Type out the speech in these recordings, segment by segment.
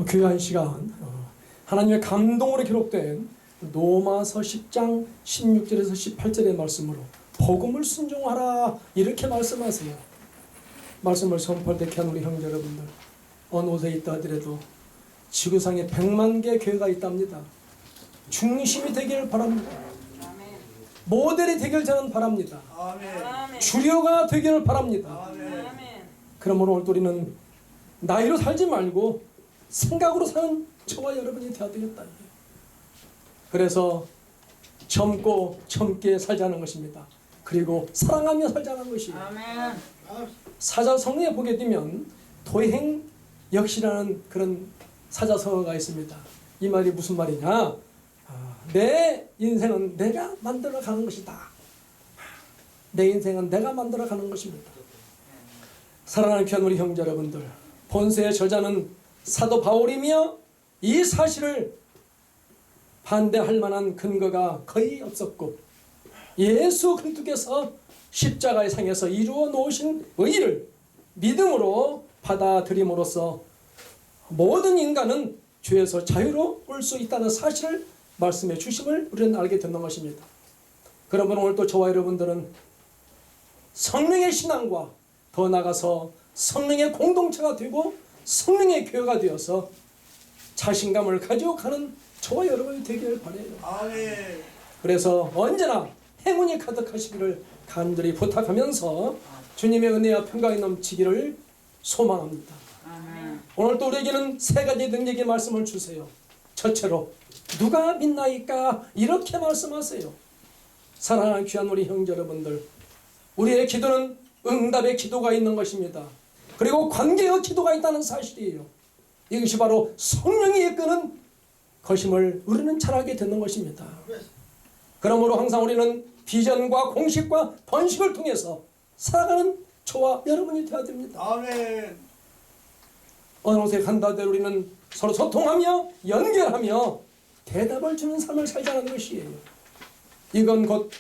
귀한 시간, 하나님의 감동으로 기록된 로마서 10장 16절에서 18절의 말씀으로 복음을 순종하라 이렇게 말씀하세요. 말씀을 선포할 때 귀한 우리 형제 여러분들, 어느 곳에 있다 하더라도 지구상에 100만 개 교회가 있답니다. 중심이 되기를 바랍니다. 모델이 되기를 저는 바랍니다. 주류가 되기를 바랍니다. 그러므로 오늘 우리는 나이로 살지 말고 생각으로 사는 저와 여러분이 되어야 되겠다. 그래서 젊고 젊게 살자는 것입니다. 그리고 사랑하며 살자는 것이에요. 사자성어에 보게 되면 도행역시라는 그런 사자성어가 있습니다. 이 말이 무슨 말이냐? 내 인생은 내가 만들어가는 것이다. 내 인생은 내가 만들어가는 것입니다. 사랑하는 귀한 우리 형제 여러분들, 본세의 저자는 사도 바울이며 이 사실을 반대할 만한 근거가 거의 없었고, 예수 그리스도께서 십자가의 상에서 이루어 놓으신 의를 믿음으로 받아들임으로써 모든 인간은 죄에서 자유로울 수 있다는 사실을 말씀해 주심을 우리는 알게 되는 것입니다. 그러면 오늘 또 저와 여러분들은 성령의 신앙과 더 나아가서 성령의 공동체가 되고 성령의 교회가 되어서 자신감을 가지고 가는 저와 여러분이 되기를 바라요. 그래서 언제나 행운이 가득하시기를 간절히 부탁하면서 주님의 은혜와 평강이 넘치기를 소망합니다. 오늘 또 우리에게는 세 가지 능력의 말씀을 주세요. 첫째로 누가 믿나이까 이렇게 말씀하세요. 사랑하는 귀한 우리 형제 여러분들, 우리의 기도는 응답의 기도가 있는 것입니다. 그리고 관계의 기도가 있다는 사실이에요. 이것이 바로 성령이 이끄는 것임을 우리는 잘 알게 되는 것입니다. 그러므로 항상 우리는 비전과 공식과 번식을 통해서 살아가는 저와 여러분이 되어야 됩니다. 아멘. 어느 곳에 간다대로 우리는 서로 소통하며 연결하며 대답을 주는 삶을 살자는 것이에요. 이건 곧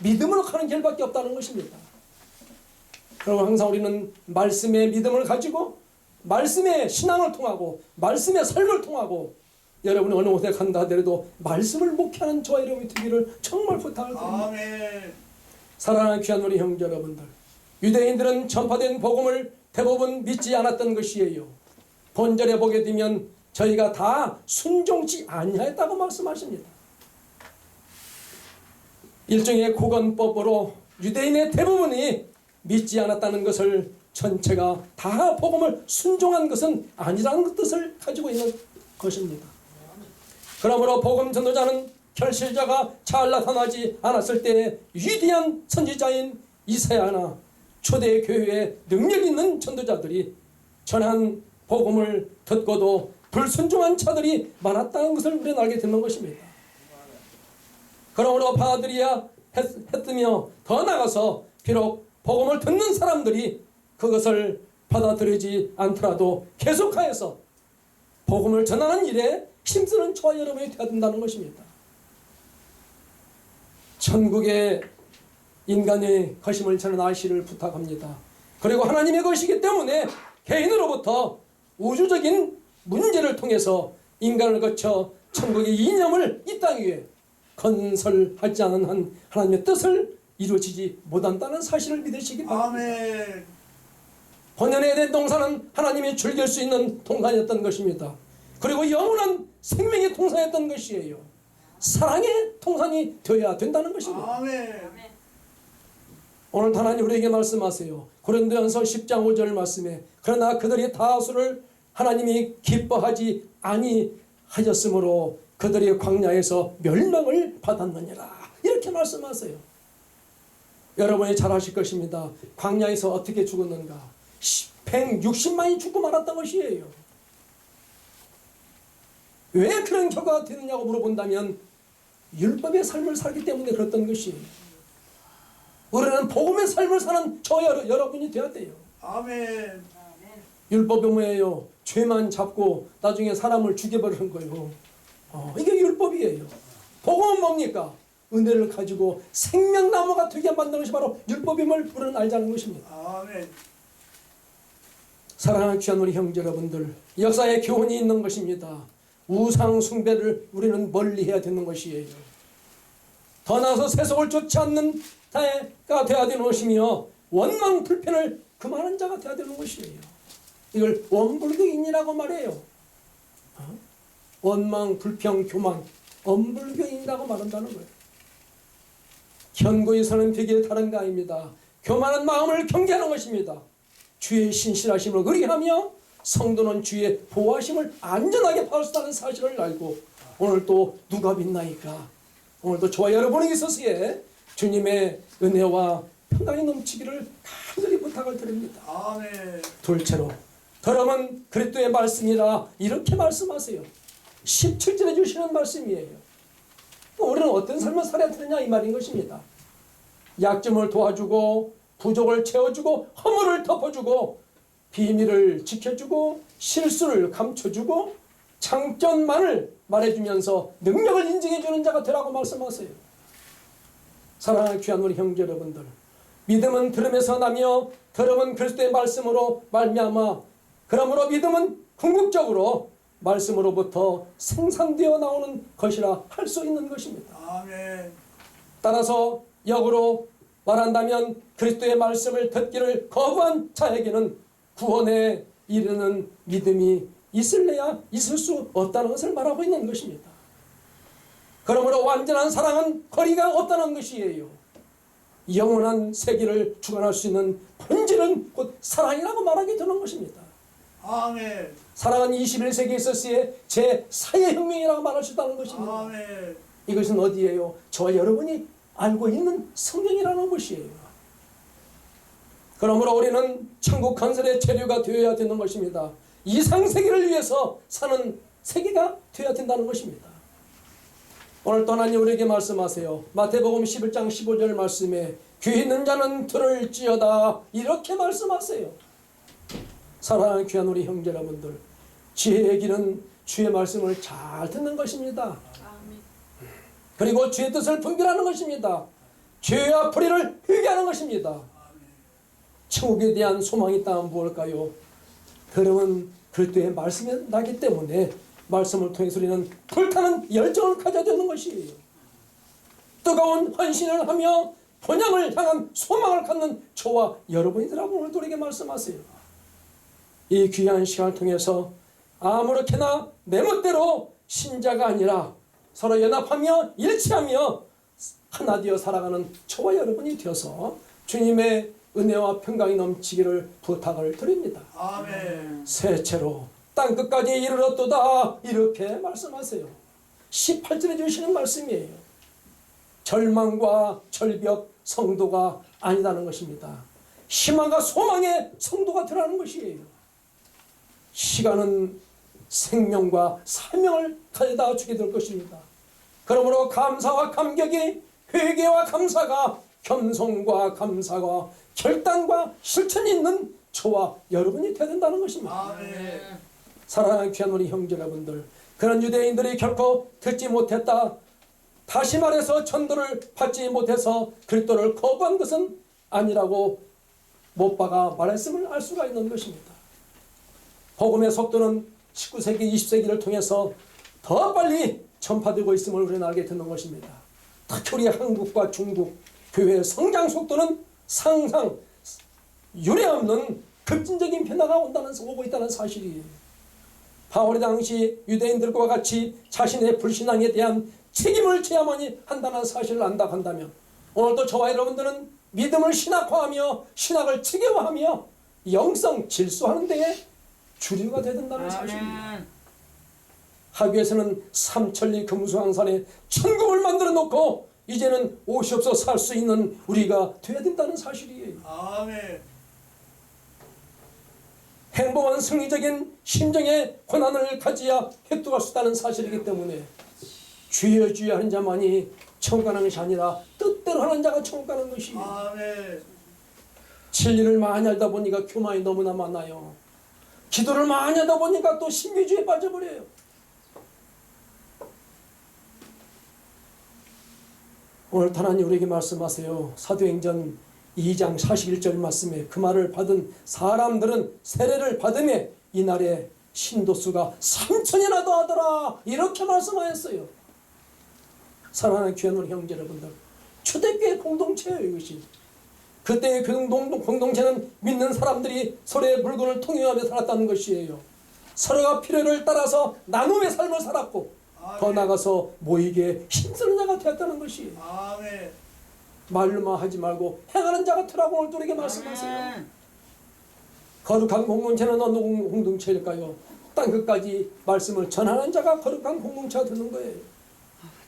믿음으로 가는 길밖에 없다는 것입니다. 그러면 항상 우리는 말씀의 믿음을 가지고 말씀의 신앙을 통하고 말씀의 삶을 통하고 여러분이 어느 곳에 간다 하더라도 말씀을 목회하는 저와 여러분이 되기를 정말 부탁을 드립니다. 아멘. 사랑하는 귀한 우리 형제 여러분들, 유대인들은 전파된 복음을 대부분 믿지 않았던 것이에요. 본절에 보게 되면 저희가 다 순종치 아니하였다고 말씀하십니다. 일종의 고건법으로 유대인의 대부분이 믿지 않았다는 것을 전체가 다 복음을 순종한 것은 아니라는 뜻을 가지고 있는 것입니다. 그러므로 복음 전도자는 결실자가 잘 나타나지 않았을 때 위대한 선지자인 이사야나 초대 교회에 능력 있는 전도자들이 전한 복음을 듣고도 불순종한 자들이 많았다는 것을 우리는 알게 되는 것입니다. 그러므로 받아들여야 했으며 더 나아가서 비록 복음을 듣는 사람들이 그것을 받아들이지 않더라도 계속하여서 복음을 전하는 일에 힘쓰는 저와 여러분이 되어야 된다는 것입니다. 천국의 인간의 것임을 저는 아시를 부탁합니다. 그리고 하나님의 것이기 때문에 개인으로부터 우주적인 문제를 통해서 인간을 거쳐 천국의 이념을 이 땅 위에 건설하지 않은 한 하나님의 뜻을 이루어지지 못한다는 사실을 믿으시기 바랍니다. 아멘. 본연의 에덴 동산은 하나님이 즐길 수 있는 동산이었던 것입니다. 그리고 영원한 생명의 동산이었던 것이에요. 사랑의 동산이 되어야 된다는 것입니다. 아멘. 오늘 하나님 우리에게 말씀하세요. 고린도전서 10장 5절 말씀에 그러나 그들이 다수를 하나님이 기뻐하지 아니하였으므로 그들이 광야에서 멸망을 받았느니라 이렇게 말씀하세요. 여러분이 잘 아실 것입니다. 광야에서 어떻게 죽었는가? 160만이 죽고 말았던 것이에요. 왜 그런 결과가 되느냐고 물어본다면 율법의 삶을 살기 때문에 그랬던 것이에요. 우리는 복음의 삶을 사는 저 여러분이 되어야 돼요. 아멘. 율법이 뭐예요? 죄만 잡고 나중에 사람을 죽여버리는 거예요. 이게 율법이에요. 복음은 뭡니까? 은혜를 가지고 생명나무가 되게 만드는 것이 바로 율법임을 우리는 알자는 것입니다. 아멘. 사랑하는 귀한 우리 형제 여러분들, 역사의 교훈이 있는 것입니다. 우상 숭배를 우리는 멀리해야 되는 것이에요. 더 나아가서 세속을 쫓지 않는 자가 되어야 되는 것이며 원망 불편을 금하는 자가 되어야 되는 것이에요. 이걸 원불교인이라고 말해요. 원망 불평 교만, 엄불교인이라고 말한다는 거예요. 견고히 사는 벽이 다른 거 아닙니다. 교만한 마음을 경계하는 것입니다. 주의 신실하심을 의리하며 성도는 주의 보호하심을 안전하게 받았다는 사실을 알고, 오늘 또 누가 빛나이까? 오늘도 저와 여러분에게 있어서의 주님의 은혜와 평강이 넘치기를 간절히 부탁을 드립니다. 아멘. 둘째로, 더러면 그리스도의 말씀이라 이렇게 말씀하세요. 17절에 주시는 말씀이에요. 우리는 어떤 삶을 살아야 되느냐 이 말인 것입니다. 약점을 도와주고 부족을 채워주고 허물을 덮어주고 비밀을 지켜주고 실수를 감춰주고 장점만을 말해주면서 능력을 인정해주는 자가 되라고 말씀하세요. 사랑하는 귀한 우리 형제 여러분들, 믿음은 들음에서 나며 들음은 그리스도의 말씀으로 말미암아, 그러므로 믿음은 궁극적으로 말씀으로부터 생산되어 나오는 것이라 할 수 있는 것입니다. 아멘. 따라서 역으로 말한다면 그리스도의 말씀을 듣기를 거부한 자에게는 구원에 이르는 믿음이 있을래야 있을 수 없다는 것을 말하고 있는 것입니다. 그러므로 완전한 사랑은 거리가 없다는 것이에요. 영원한 세계를 주관할 수 있는 본질은 곧 사랑이라고 말하게 되는 것입니다. 아멘. 사랑은 21세기에 있었기에 제4의 혁명이라고 말할 수 있다는 것입니다. 아멘. 이것은 어디예요? 저와 여러분이 알고 있는 성경이라는 것이에요. 그러므로 우리는 천국 건설의 재료가 되어야 되는 것입니다. 이상세계를 위해서 사는 세계가 되어야 된다는 것입니다. 오늘 또 하나님 우리에게 말씀하세요. 마태복음 11장 15절 말씀에 귀 있는 자는 들을지어다 이렇게 말씀하세요. 사랑하는 귀한 우리 형제 여러분들, 지혜의 길은 주의 말씀을 잘 듣는 것입니다. 그리고 주의 뜻을 분별하는 것입니다. 죄와 불의를 회개하는 것입니다. 천국에 대한 소망이 있다면 무엇일까요? 들음은 그리스도의 말씀이 나기 때문에 말씀을 통해서 우리는 불타는 열정을 가져야 되는 것이에요. 뜨거운 헌신을 하며 본향을 향한 소망을 갖는 저와 여러분이라고 오늘도 우리에게 말씀하세요. 이 귀한 시간을 통해서 아무렇게나 내 멋대로 신자가 아니라 서로 연합하며 일치하며 하나 되어 살아가는 저와 여러분이 되어서 주님의 은혜와 평강이 넘치기를 부탁을 드립니다. 아멘. 셋째로 땅끝까지 이르렀도다 이렇게 말씀하세요. 18절에 주시는 말씀이에요. 절망과 절벽 성도가 아니다는 것입니다. 희망과 소망의 성도가 되라는 것이에요. 시간은 생명과 사명을 가져다 주게 될 것입니다. 그러므로 감사와 감격이, 회개와 감사가, 겸손과 감사가, 결단과 실천이 있는 저와 여러분이 되어야 된다는 것입니다. 아멘. 사랑하는 귀한 우리 형제 여러분들, 그런 유대인들이 결코 듣지 못했다, 다시 말해서 전도를 받지 못해서 그리스도를 거부한 것은 아니라고 못 박아 말했음을 알 수가 있는 것입니다. 복음의 속도는 19세기, 20세기를 통해서 더 빨리 전파되고 있음을 우리는 알게 되는 것입니다. 특히 우리 한국과 중국 교회의 성장 속도는 상상 유례없는 급진적인 변화가 오고 있다는 사실이에요. 바울이 당시 유대인들과 같이 자신의 불신앙에 대한 책임을 져야만이 한다는 사실을 안다 한다면, 오늘도 저와 여러분들은 믿음을 신학화하며 신학을 체계화하며 영성 질서하는 데에 주류가 되야 된다는 사실입니다. 하교에서는 삼천리 금수항산에 천국을 만들어 놓고 이제는 오시옵소서 살 수 있는 우리가 되어야 된다는 사실이에요. 아멘. 행복한 승리적인 심정의 권한을 가져야 획득할 수 있다는 사실이기 때문에 주여 주여 하는 자만이 천국 가는 것이 아니라 뜻대로 하는 자가 천국 가는 것이에요. 아멘. 진리를 많이 알다 보니까 교만이 너무나 많아요. 기도를 많이 하다 보니까 또 신비주의에 빠져버려요. 오늘 하나님 우리에게 말씀하세요. 사도행전 2장 41절 말씀에 그 말을 받은 사람들은 세례를 받음에 이날에 신도수가 3천이나 더하더라 이렇게 말씀하였어요. 사랑하는 귀한 우리 형제 여러분들, 초대교회 공동체예요. 이것이 그때의 그 공동체는 믿는 사람들이 서로의 물건을 통용하며 살았다는 것이에요. 서로가 필요를 따라서 나눔의 삶을 살았고 더 나아가서 모이게 힘쓰는 자가 되었다는 것이에요. 아멘. 말로만 하지 말고 행하는 자가 되라고 오늘 우리에게 말씀하세요. 거룩한 공동체는 어느 공동체일까요? 땅끝까지 말씀을 전하는 자가 거룩한 공동체가 되는 거예요.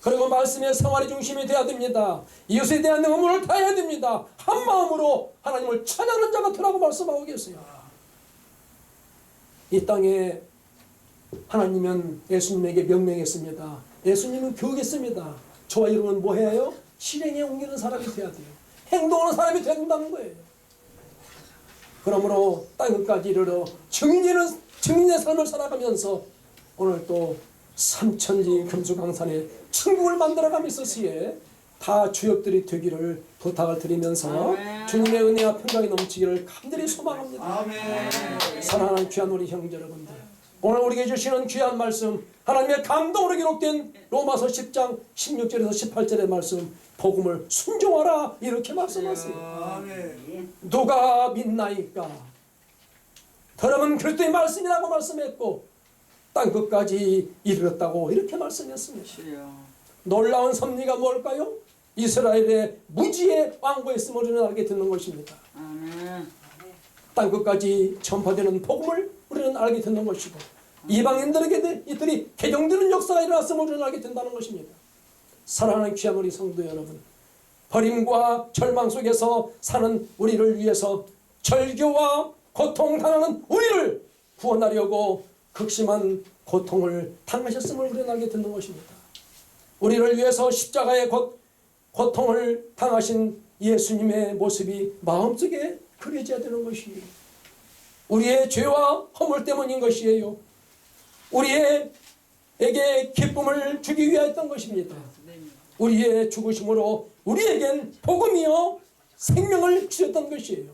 그리고 말씀의 생활의 중심이 되어야 됩니다. 이웃에 대한 의무를 다해야 됩니다. 한 마음으로 하나님을 찬양하는 자가 되라고 말씀하고 계세요. 이 땅에 하나님은 예수님에게 명령했습니다. 예수님은 교육했습니다. 저와 여러분은 뭐 해야 해요? 실행에 옮기는 사람이 돼야 돼요. 행동하는 사람이 된다는 거예요. 그러므로 땅끝까지 이르러 증인의 삶을 살아가면서 오늘 또 삼천리 금수강산에 천국을 만들어가고 있었기에 다 주역들이 되기를 부탁을 드리면서 아멘. 주님의 은혜와 평강이 넘치기를 간절히 소망합니다. 아멘. 사랑하는 귀한 우리 형제 여러분들, 오늘 우리에게 주시는 귀한 말씀, 하나님의 감동으로 기록된 로마서 10장 16절에서 18절의 말씀, 복음을 순종하라 이렇게 말씀하세요. 아멘. 누가 믿나이까? 더러면 그리스도의 말씀이라고 말씀했고 땅끝까지 이르렀다고 이렇게 말씀했습니다. 놀라운 섭리가 뭘까요? 이스라엘의 무지의 왕고했음을 우리는 알게 되는 것입니다. 땅끝까지 전파되는 복음을 우리는 알게 되는 것이고 이방인들에게 이들이 개종되는 역사가 일어났음을 우리는 알게 된다는 것입니다. 사랑하는 귀한 우리 성도 여러분, 버림과 절망 속에서 사는 우리를 위해서 절교와 고통당하는 우리를 구원하려고 극심한 고통을 당하셨음을 우리는 알게 되는 것입니다. 우리를 위해서 십자가의 고통을 당하신 예수님의 모습이 마음속에 그려져야 되는 것이에요. 우리의 죄와 허물 때문인 것이에요. 우리에게 기쁨을 주기 위하였던 것입니다. 우리의 죽으심으로 우리에겐 복음이요 생명을 주셨던 것이에요.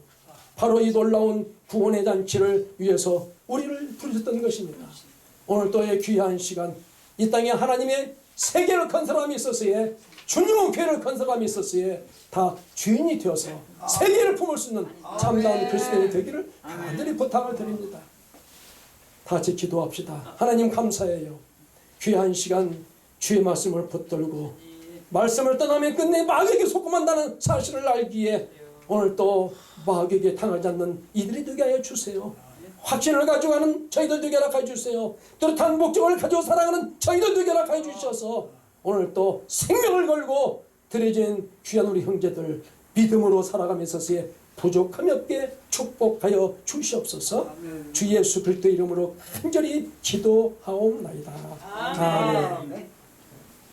바로 이 놀라운 구원의 잔치를 위해서 우리를 부르셨던 것입니다. 오늘 또의 귀한 시간, 이 땅에 하나님의 세계를 건설함이 있었으에 주님은 교회를 건설함이 있었으에 다 주인이 되어서 세계를 품을 수 있는 참다운 그리스도인이 되기를 간절히 부탁을 드립니다. 다 같이 기도합시다. 하나님 감사해요. 귀한 시간 주의 말씀을 붙들고 말씀을 떠나면 끝내 마귀에게 속고만다는 사실을 알기에 오늘 또 마귀에게 당하지 않는 이들이 되게 하여 주세요. 확신을 가져가는 저희들 되게 하여 주세요. 뚜렷한 목적을 가지고 살아가는 저희들 되게 하여 주셔서 오늘 또 생명을 걸고 드려진 귀한 우리 형제들 믿음으로 살아가면서의 부족함이 없게 축복하여 주시옵소서. 주 예수 그리스도 이름으로 간절히 기도하옵나이다. 아멘.